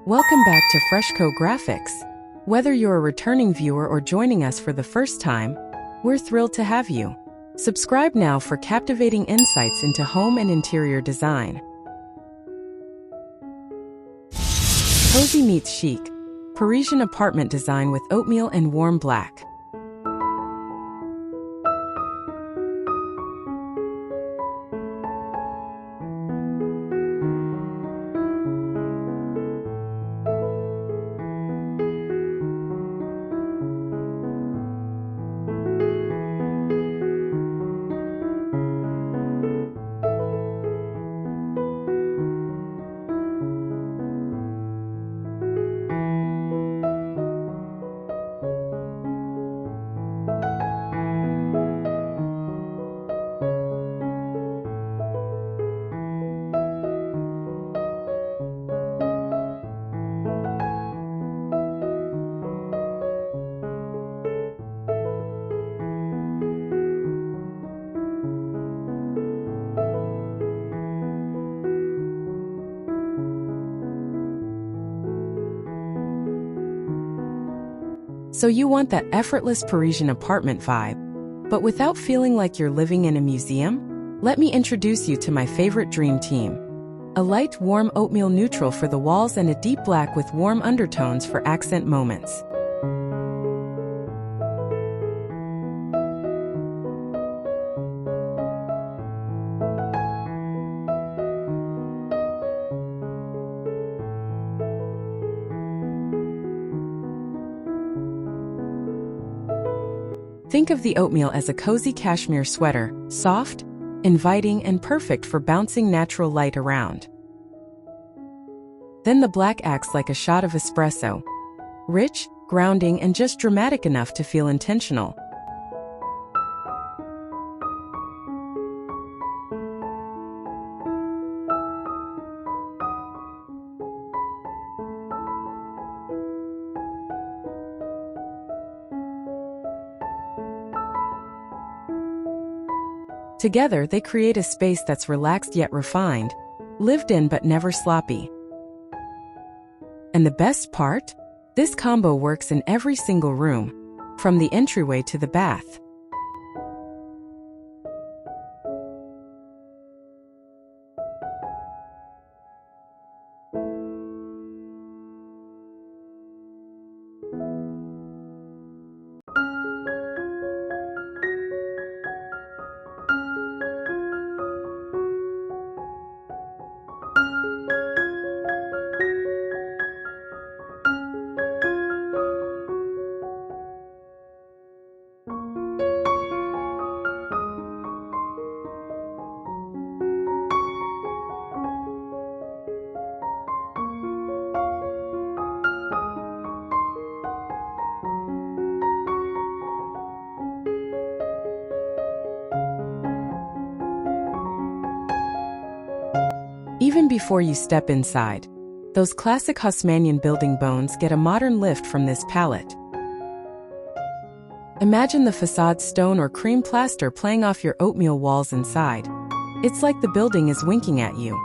Welcome back to Freshco Graphics. Whether you're a returning viewer or joining us for the first time, we're thrilled to have you. Subscribe now for captivating insights into home and interior design. Cozy meets chic. Parisian apartment design with oatmeal and warm black. So you want that effortless Parisian apartment vibe, but without feeling like you're living in a museum? Let me introduce you to my favorite dream team. A light, warm oatmeal neutral for the walls and a deep black with warm undertones for accent moments. Think of the oatmeal as a cozy cashmere sweater, soft, inviting, and perfect for bouncing natural light around. Then the black acts like a shot of espresso. Rich, grounding, and just dramatic enough to feel intentional. Together, they create a space that's relaxed yet refined, lived in but never sloppy. And the best part? This combo works in every single room, from the entryway to the bath. Even before you step inside, those classic Haussmannian building bones get a modern lift from this palette. Imagine the facade stone or cream plaster playing off your oatmeal walls inside. It's like the building is winking at you.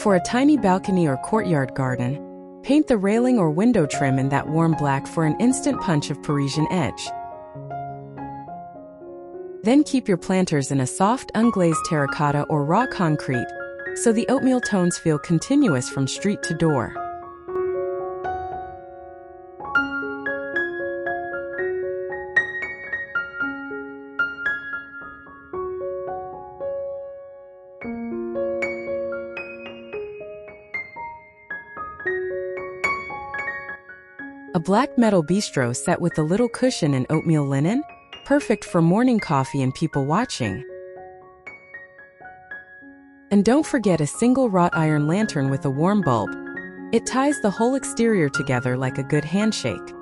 For a tiny balcony or courtyard garden, paint the railing or window trim in that warm black for an instant punch of Parisian edge. Then keep your planters in a soft, unglazed terracotta or raw concrete, so the oatmeal tones feel continuous from street to door. A black metal bistro set with a little cushion and oatmeal linen, perfect for morning coffee and people watching. And don't forget a single wrought iron lantern with a warm bulb. It ties the whole exterior together like a good handshake.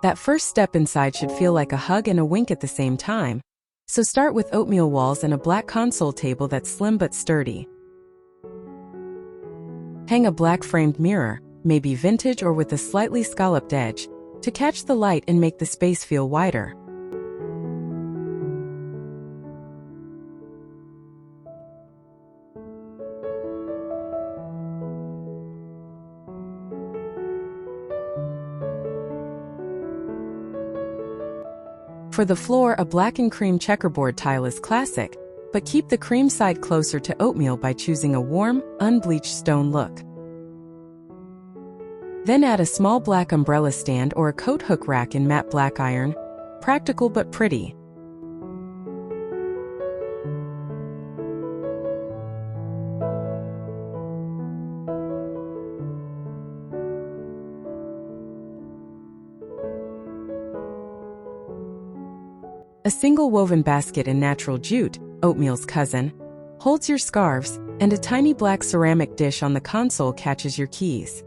That first step inside should feel like a hug and a wink at the same time. So start with oatmeal walls and a black console table that's slim but sturdy. Hang a black framed mirror, maybe vintage or with a slightly scalloped edge, to catch the light and make the space feel wider. For the floor, a black and cream checkerboard tile is classic, but keep the cream side closer to oatmeal by choosing a warm, unbleached stone look. Then add a small black umbrella stand or a coat hook rack in matte black iron, practical but pretty. A single woven basket in natural jute, oatmeal's cousin, holds your scarves, and a tiny black ceramic dish on the console catches your keys.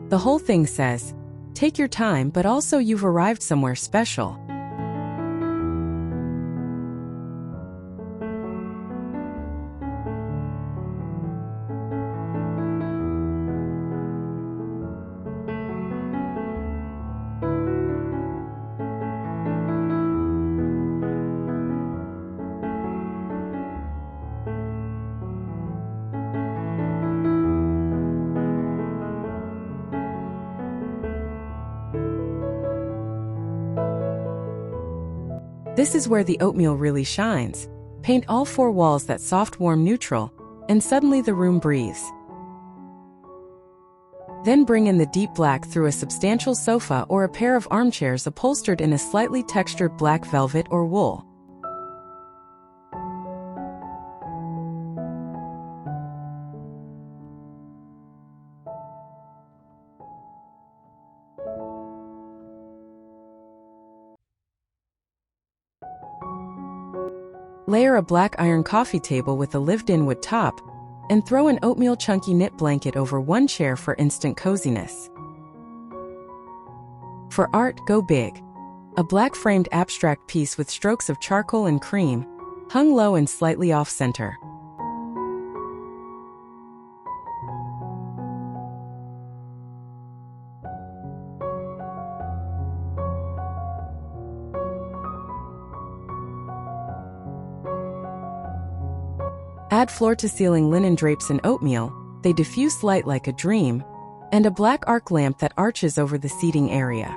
The whole thing says, take your time, but also you've arrived somewhere special. This is where the oatmeal really shines. Paint all 4 walls that soft warm neutral, and suddenly the room breathes. Then bring in the deep black through a substantial sofa or a pair of armchairs upholstered in a slightly textured black velvet or wool. Layer a black iron coffee table with a lived-in wood top, and throw an oatmeal chunky knit blanket over one chair for instant coziness. For art, go big. A black framed abstract piece with strokes of charcoal and cream, hung low and slightly off-center. Add floor-to-ceiling linen drapes in oatmeal, they diffuse light like a dream, and a black arc lamp that arches over the seating area.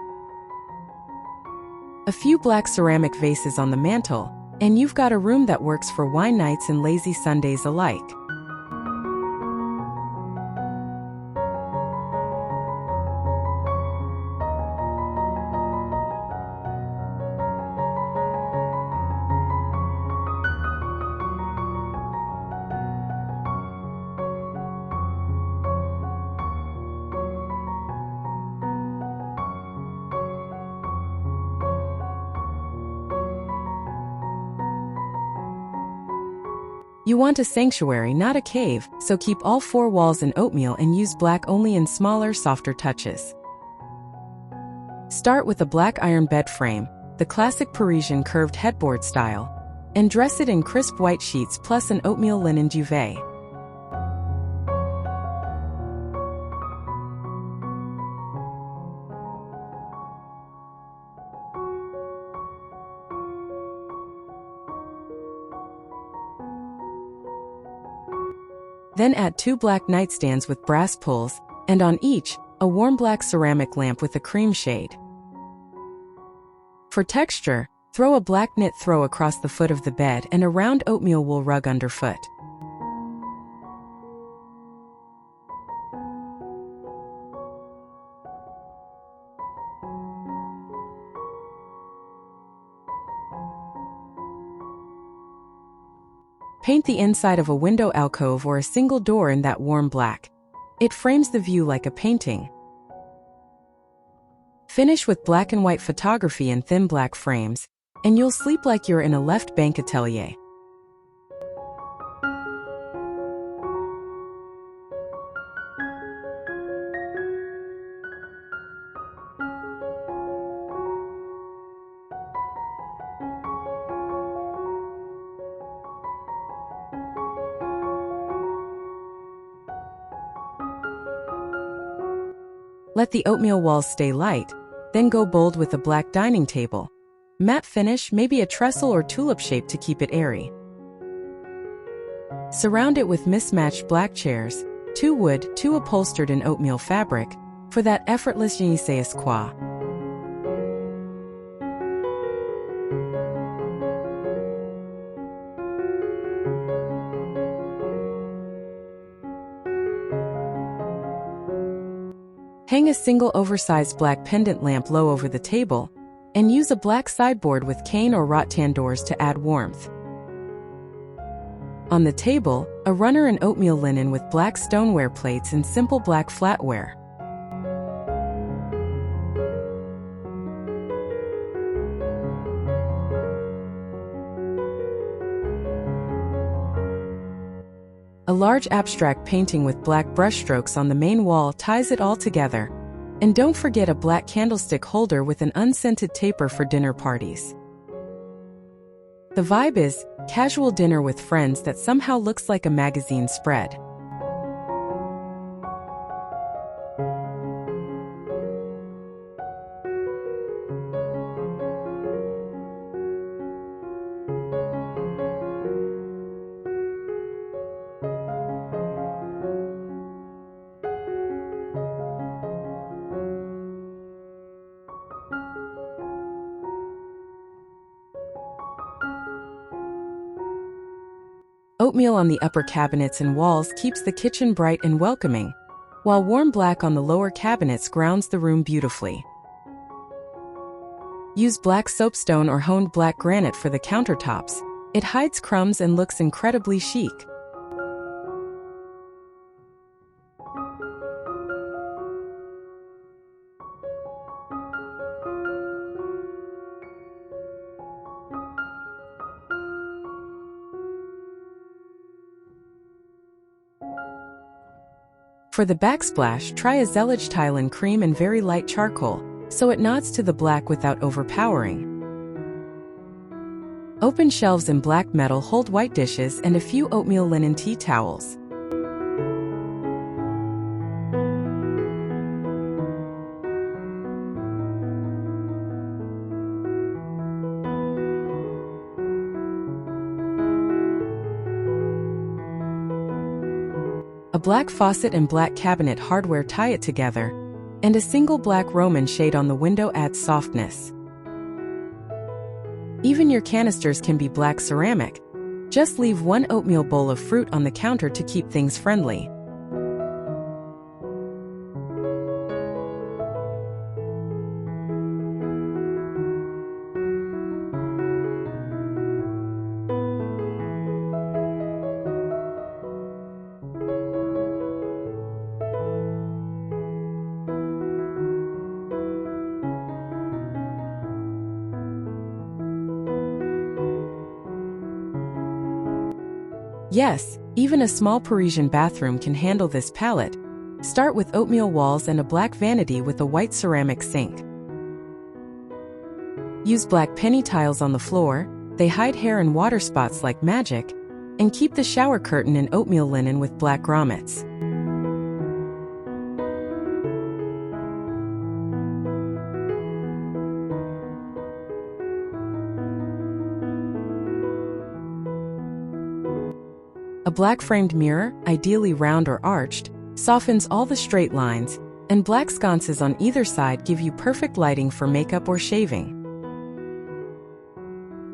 A few black ceramic vases on the mantel, and you've got a room that works for wine nights and lazy Sundays alike. You want a sanctuary, not a cave, so keep all 4 walls in oatmeal and use black only in smaller, softer touches. Start with a black iron bed frame, the classic Parisian curved headboard style, and dress it in crisp white sheets plus an oatmeal linen duvet. Then add 2 black nightstands with brass pulls, and on each, a warm black ceramic lamp with a cream shade. For texture, throw a black knit throw across the foot of the bed and a round oatmeal wool rug underfoot. Paint the inside of a window alcove or a single door in that warm black. It frames the view like a painting. Finish with black and white photography in thin black frames, and you'll sleep like you're in a left bank atelier. Let the oatmeal walls stay light, then go bold with a black dining table. Matte finish, maybe a trestle or tulip shape to keep it airy. Surround it with mismatched black chairs, 2 wood, 2 upholstered in oatmeal fabric, for that effortless je ne sais quoi. Hang a single oversized black pendant lamp low over the table, and use a black sideboard with cane or rattan doors to add warmth. On the table, a runner in oatmeal linen with black stoneware plates and simple black flatware. A large abstract painting with black brushstrokes on the main wall ties it all together. And don't forget a black candlestick holder with an unscented taper for dinner parties. The vibe is casual dinner with friends that somehow looks like a magazine spread. Oatmeal on the upper cabinets and walls keeps the kitchen bright and welcoming, while warm black on the lower cabinets grounds the room beautifully. Use black soapstone or honed black granite for the countertops. It hides crumbs and looks incredibly chic. For the backsplash, try a zellage tile in cream and very light charcoal, so it nods to the black without overpowering. Open shelves in black metal hold white dishes and a few oatmeal linen tea towels. A black faucet and black cabinet hardware tie it together, and a single black Roman shade on the window adds softness. Even your canisters can be black ceramic. Just leave one oatmeal bowl of fruit on the counter to keep things friendly. Yes, even a small Parisian bathroom can handle this palette. Start with oatmeal walls and a black vanity with a white ceramic sink. Use black penny tiles on the floor, they hide hair and water spots like magic, and keep the shower curtain in oatmeal linen with black grommets. A black framed mirror, ideally round or arched, softens all the straight lines, and black sconces on either side give you perfect lighting for makeup or shaving.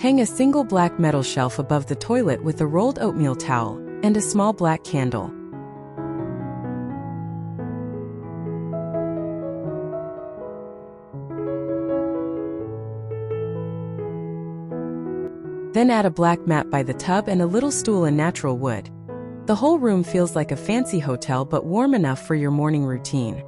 Hang a single black metal shelf above the toilet with a rolled oatmeal towel and a small black candle. Then add a black mat by the tub and a little stool in natural wood. The whole room feels like a fancy hotel but warm enough for your morning routine.